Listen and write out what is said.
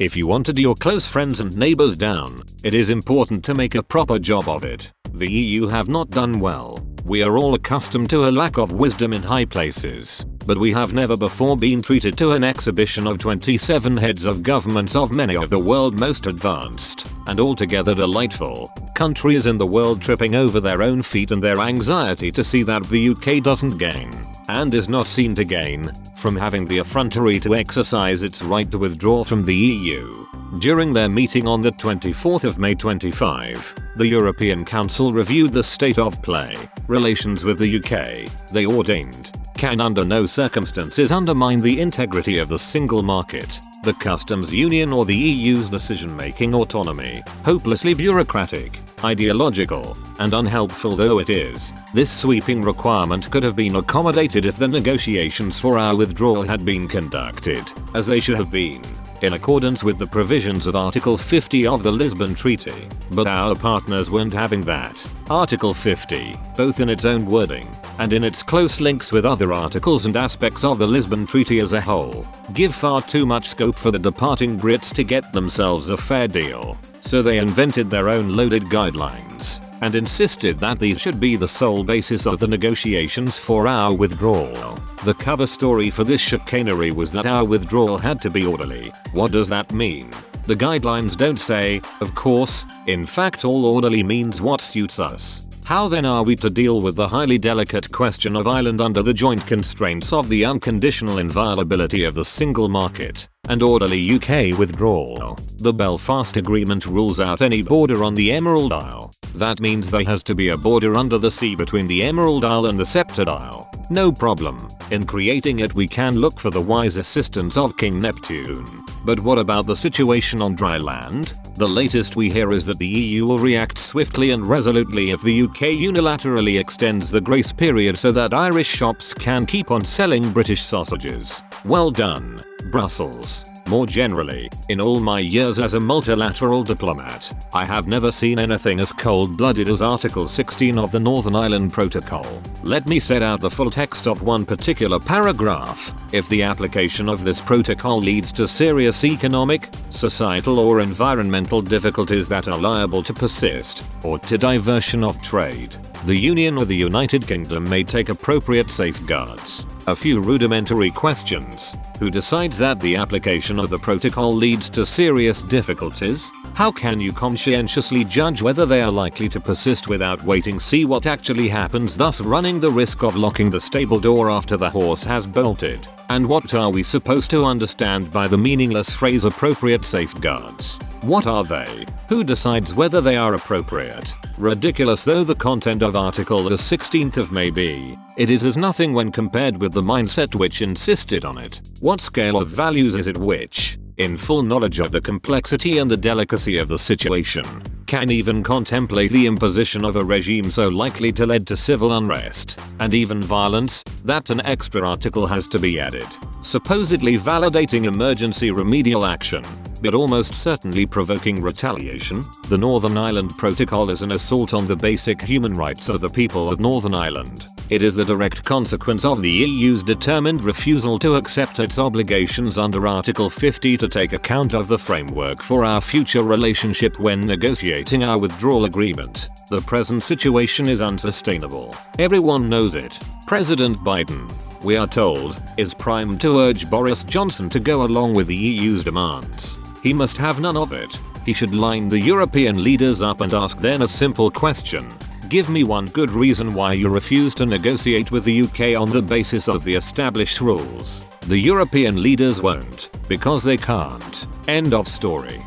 If you wanted your close friends and neighbors down, it is important to make a proper job of it. The EU have not done well. We are all accustomed to a lack of wisdom in high places, but we have never before been treated to an exhibition of 27 heads of governments of many of the world's most advanced and altogether delightful countries in the world tripping over their own feet and their anxiety to see that the UK doesn't gain, and is not seen to gain, from having the effrontery to exercise its right to withdraw from the EU. During their meeting on the 24th of May 25, the European Council reviewed the state of play relations with the UK. They ordained, can under no circumstances undermine the integrity of the single market, the customs union or the EU's decision-making autonomy. Hopelessly bureaucratic, ideological, and unhelpful though it is, this sweeping requirement could have been accommodated if the negotiations for our withdrawal had been conducted, as they should have been, in accordance with the provisions of Article 50 of the Lisbon Treaty. But our partners weren't having that. Article 50, both in its own wording and in its close links with other articles and aspects of the Lisbon Treaty as a whole, give far too much scope for the departing Brits to get themselves a fair deal. So they invented their own loaded guidelines and insisted that these should be the sole basis of the negotiations for our withdrawal. The cover story for this chicanery was that our withdrawal had to be orderly. What does that mean? The guidelines don't say, of course. In fact, all orderly means what suits us. How then are we to deal with the highly delicate question of Ireland under the joint constraints of the unconditional inviolability of the single market and orderly UK withdrawal? The Belfast Agreement rules out any border on the Emerald Isle. That means there has to be a border under the sea between the Emerald Isle and the Sceptred Isle. No problem. In creating it we can look for the wise assistance of King Neptune. But what about the situation on dry land? The latest we hear is that the EU will react swiftly and resolutely if the UK unilaterally extends the grace period so that Irish shops can keep on selling British sausages. Well done, Brussels. More generally, in all my years as a multilateral diplomat, I have never seen anything as cold-blooded as Article 16 of the Northern Ireland Protocol. Let me set out the full text of one particular paragraph. If the application of this protocol leads to serious economic, societal or environmental difficulties that are liable to persist, or to diversion of trade, the Union or the United Kingdom may take appropriate safeguards. A few rudimentary questions. Who decides that the application of the protocol leads to serious difficulties? How can you conscientiously judge whether they are likely to persist without waiting to see what actually happens, thus running the risk of locking the stable door after the horse has bolted? And what are we supposed to understand by the meaningless phrase appropriate safeguards? What are they? Who decides whether they are appropriate? Ridiculous though the content of Article the 16th of may be, it is as nothing when compared with the mindset which insisted on it. What scale of values is it which, in full knowledge of the complexity and the delicacy of the situation, can even contemplate the imposition of a regime so likely to lead to civil unrest and even violence that an extra article has to be added, supposedly validating emergency remedial action, but almost certainly provoking retaliation? The Northern Ireland Protocol is an assault on the basic human rights of the people of Northern Ireland. It is the direct consequence of the EU's determined refusal to accept its obligations under Article 50 to take account of the framework for our future relationship when negotiating our withdrawal agreement. The present situation is unsustainable. Everyone knows it. President Biden, we are told, is primed to urge Boris Johnson to go along with the EU's demands. He must have none of it. He should line the European leaders up and ask them a simple question. Give me one good reason why you refuse to negotiate with the UK on the basis of the established rules. The European leaders won't, because they can't. End of story.